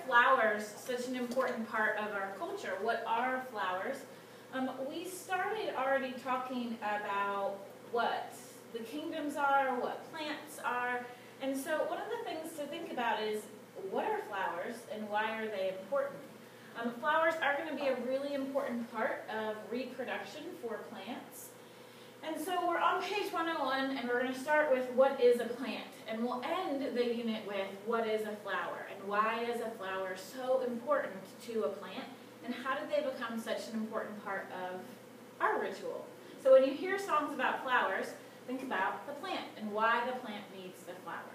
flowers such an important part of our culture? What are flowers? We started already talking about what the kingdoms are, what plants are, and so one of the things to think about is what are flowers and why are they important? Flowers are going to be a really important part of reproduction for plants. And so we're on page 101, and we're going to start with what is a plant. And we'll end the unit with what is a flower, and why is a flower so important to a plant, and how did they become such an important part of our ritual. So when you hear songs about flowers, think about the plant and why the plant needs the flower.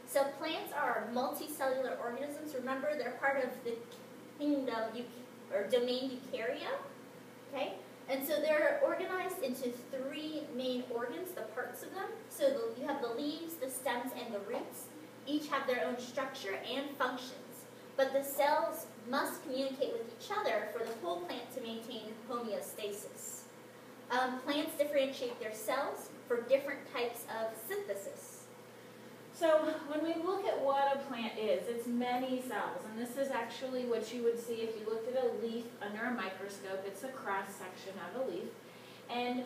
So plants are multicellular organisms. Remember, they're part of the kingdom or domain Eukarya. Okay? And so they're organized into three main organs, the parts of them. So you have the leaves, the stems, and the roots. Each have their own structure and functions. But the cells must communicate with each other for the whole plant to maintain homeostasis. Plants differentiate their cells for different types of synthesis. So when we look at what a plant is, it's many cells, and this is actually what you would see if you looked at a leaf under a microscope. It's a cross-section of a leaf. And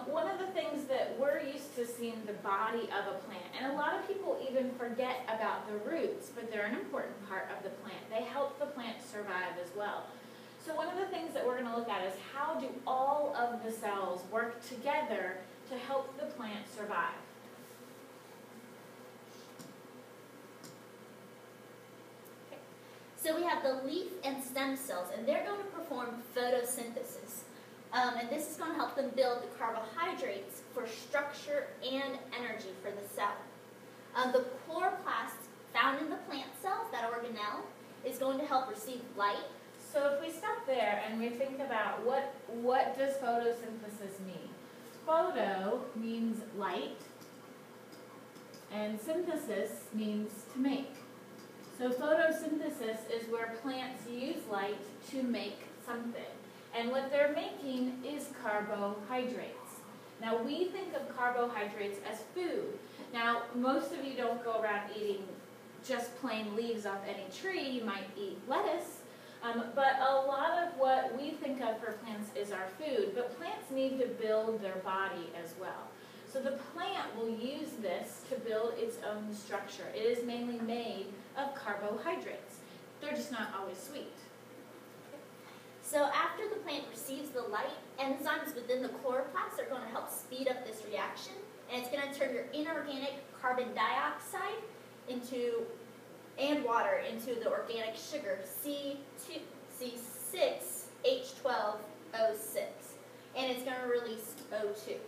one of the things that we're used to seeing the body of a plant, and a lot of people even forget about the roots, but they're an important part of the plant. They help the plant survive as well. So one of the things that we're going to look at is how do all of the cells work together to help the plant survive. So we have the leaf and stem cells, and they're going to perform photosynthesis. And this is going to help them build the carbohydrates for structure and energy for the cell. The chloroplast found in the plant cells, that organelle, is going to help receive light. So if we stop there and we think about what does photosynthesis mean? Photo means light, and synthesis means to make. So photosynthesis is where plants use light to make something. And what they're making is carbohydrates. Now we think of carbohydrates as food. Now most of you don't go around eating just plain leaves off any tree. You might eat lettuce. But a lot of what we think of for plants is our food. But plants need to build their body as well. So the plant will use this to build its own structure. It is mainly made of carbohydrates. They're just not always sweet. So after the plant receives the light, enzymes within the chloroplast are going to help speed up this reaction, and it's going to turn your inorganic carbon dioxide and water into the organic sugar C6H12O6, and it's going to release O2.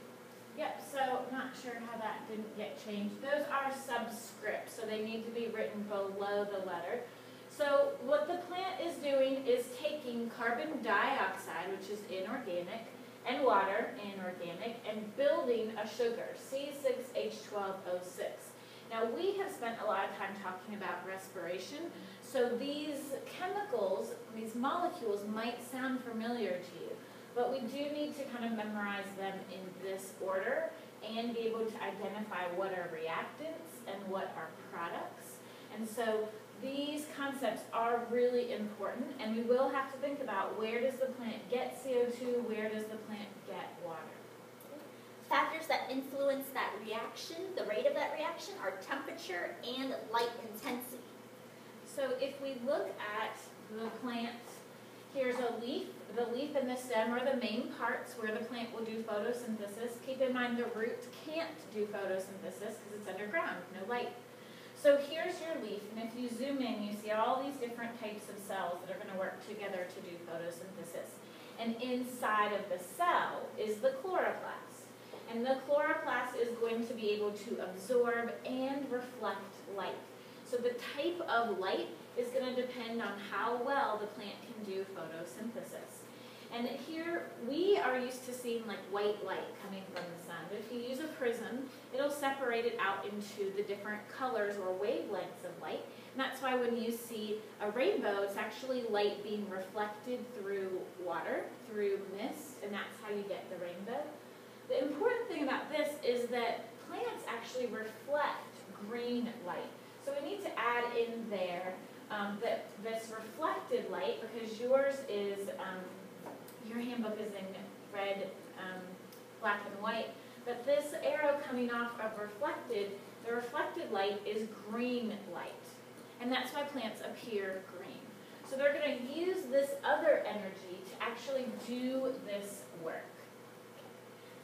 Yep, so not sure how that didn't get changed. Those are subscripts, so they need to be written below the letter. So what the plant is doing is taking carbon dioxide, which is inorganic, and water, inorganic, and building a sugar, C6H12O6. Now we have spent a lot of time talking about respiration, so these chemicals, these molecules might sound familiar to you. But we do need to kind of memorize them in this order and be able to identify what are reactants and what are products. And so these concepts are really important, and we will have to think about where does the plant get CO2, where does the plant get water. Factors that influence that reaction, the rate of that reaction, are temperature and light intensity. So if we look at the plant, here's a leaf. The leaf and the stem are the main parts where the plant will do photosynthesis. Keep in mind the root can't do photosynthesis because it's underground, no light. So here's your leaf, and if you zoom in, you see all these different types of cells that are going to work together to do photosynthesis. And inside of the cell is the chloroplast. And the chloroplast is going to be able to absorb and reflect light. So the type of light is going to depend on how well the plant can do photosynthesis. And here we are used to seeing like white light coming from the sun. But if you use a prism, it'll separate it out into the different colors or wavelengths of light. And that's why when you see a rainbow, it's actually light being reflected through water, through mist, and that's how you get the rainbow. The important thing about this is that plants actually reflect green light. So we need to add in there this reflected light, because yours is, your handbook is in red, black and white, but this arrow coming off of reflected, the reflected light is green light. And that's why plants appear green. So they're going to use this other energy to actually do this work.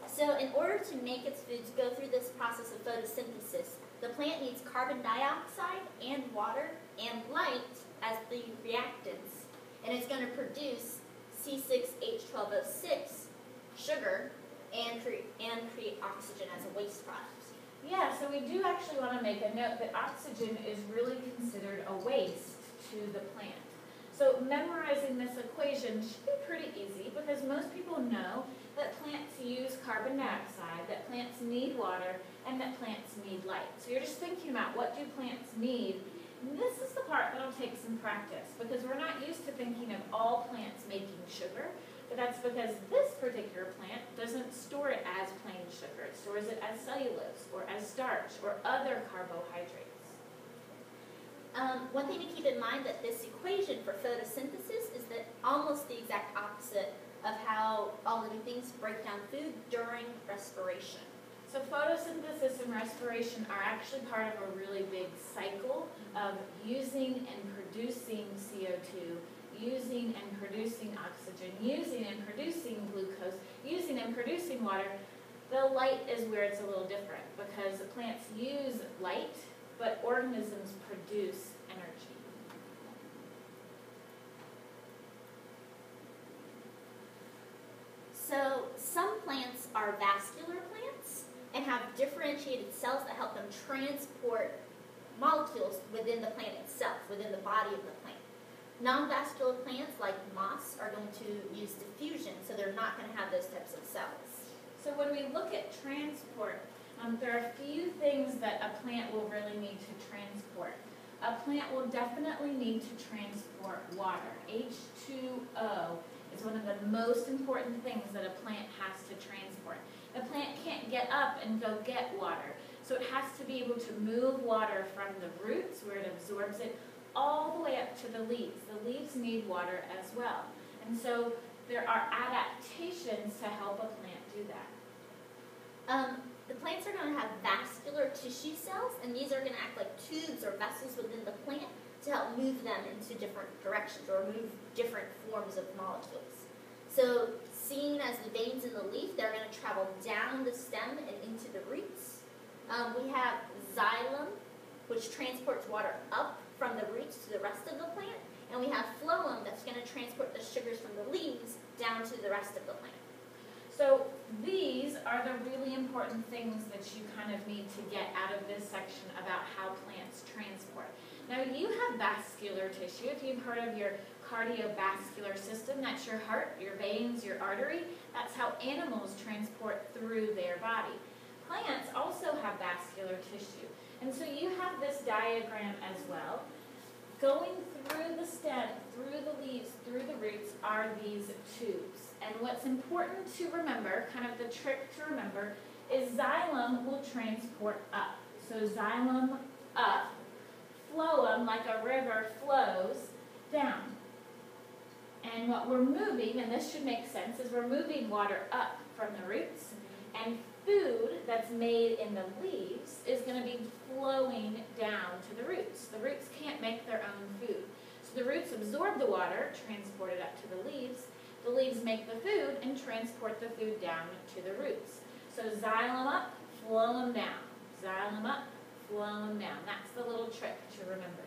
So in order to make its food to go through this process of photosynthesis, the plant needs carbon dioxide and water and light as the reactants. And it's going to produce C6H12O6, sugar, and create oxygen as a waste product. Yeah, so we do actually want to make a note that oxygen is really considered a waste to the plant. So memorizing this equation should be pretty easy, because most people know that plants use carbon dioxide, that plants need water, and that plants need light. So you're just thinking about, what do plants need? And this is the part that'll take some practice, because we're not used to thinking of all plants making sugar, but that's because this particular plant doesn't store it as plain sugar. It stores it as cellulose, or as starch, or other carbohydrates. One thing to keep in mind that this equation for photosynthesis is that almost the exact opposite of how all living things break down food during respiration. So photosynthesis and respiration are actually part of a really big cycle of using and producing CO2, using and producing oxygen, using and producing glucose, using and producing water. The light is where it's a little different, because plants use light, but organisms produce energy. So some plants are vascular plants and have differentiated cells that help them transport molecules within the plant itself, within the body of the plant. Non-vascular plants like moss are going to use diffusion, so they're not going to have those types of cells. So when we look at transport, there are a few things that a plant will really need to transport. A plant will definitely need to transport water. H2O is one of the most important things that a plant has to transport. The plant can't get up and go get water, so it has to be able to move water from the roots, where it absorbs it, all the way up to the leaves. The leaves need water as well. And so there are adaptations to help a plant do that. The plants are going to have vascular tissue cells, and these are going to act like tubes or vessels within the plant to help move them into different directions or move different forms of molecules. So seen as the veins in the leaf, they're going to travel down the stem and into the roots. We have xylem, which transports water up from the roots to the rest of the plant, and we have phloem that's going to transport the sugars from the leaves down to the rest of the plant. So these are the really important things that you kind of need to get out of this section about how plants transport. Now you have vascular tissue. If you've heard of your cardiovascular system, that's your heart, your veins, your artery. That's how animals transport through their body. Plants also have vascular tissue. And so you have this diagram as well. Going through the stem, through the leaves, through the roots are these tubes. And what's important to remember, kind of the trick to remember, is xylem will transport up. So xylem up, phloem, like a river, flows down. And what we're moving, and this should make sense, is we're moving water up from the roots, and food that's made in the leaves is going to be flowing down to the roots. The roots can't make their own food. So the roots absorb the water, transport it up to the leaves. The leaves make the food and transport the food down to the roots. So xylem up, phloem down. Xylem up, phloem down. That's the little trick to remember.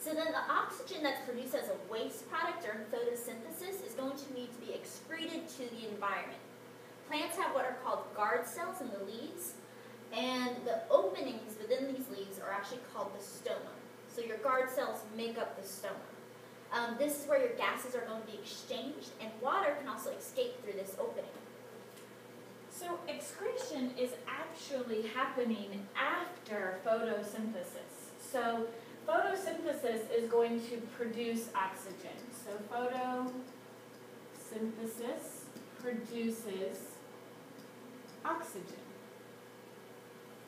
So then the oxygen that's produced as a waste product during photosynthesis is going to need to be excreted to the environment. Plants have what are called guard cells in the leaves, and the openings within these leaves are actually called the stoma. So your guard cells make up the stoma. This is where your gases are going to be exchanged, and water can also escape through this opening. So excretion is actually happening after photosynthesis. So photosynthesis is going to produce oxygen. So photosynthesis photosynthesis produces oxygen.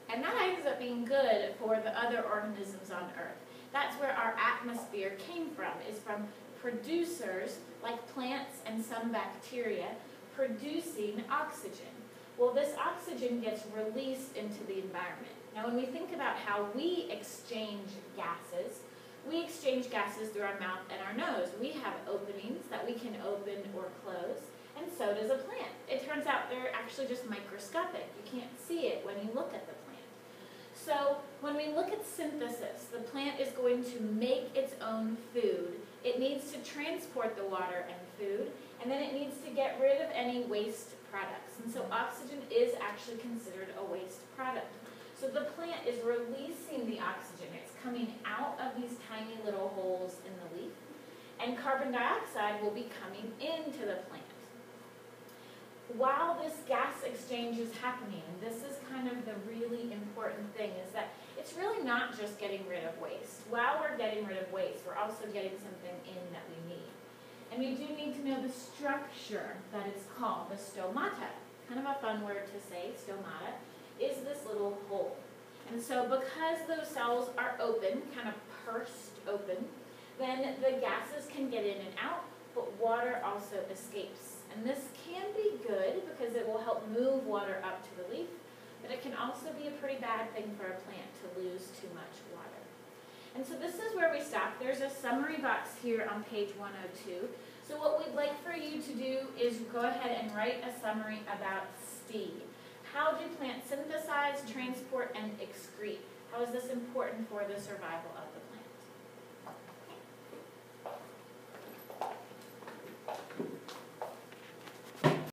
And that ends up being good for the other organisms on Earth. That's where our atmosphere came from, is from producers like plants and some bacteria producing oxygen. Well, this oxygen gets released into the environment. Now, when we think about how we exchange gases through our mouth and our nose. We have openings that we can open or close, and so does a plant. It turns out they're actually just microscopic. You can't see it when you look at the plant. So when we look at synthesis, the plant is going to make its own food. It needs to transport the water and food, and then it needs to get rid of any waste products. And so oxygen is actually considered a waste product. So the plant is releasing the oxygen. It's coming out of these tiny little holes in the leaf, and carbon dioxide will be coming into the plant. While this gas exchange is happening, and this is kind of the really important thing, is that it's really not just getting rid of waste. While we're getting rid of waste, we're also getting something in that we need. And we do need to know the structure that it's called, the stomata. Kind of a fun word to say, stomata, is this little hole. And so because those cells are open, kind of pursed open, then the gases can get in and out, but water also escapes. And this can be good because it will help move water up to the leaf, but it can also be a pretty bad thing for a plant to lose too much water. And so this is where we stop. There's a summary box here on page 102. So what we'd like for you to do is go ahead and write a summary about STE. How do plants synthesize, transport, and excrete? How is this important for the survival of the plant?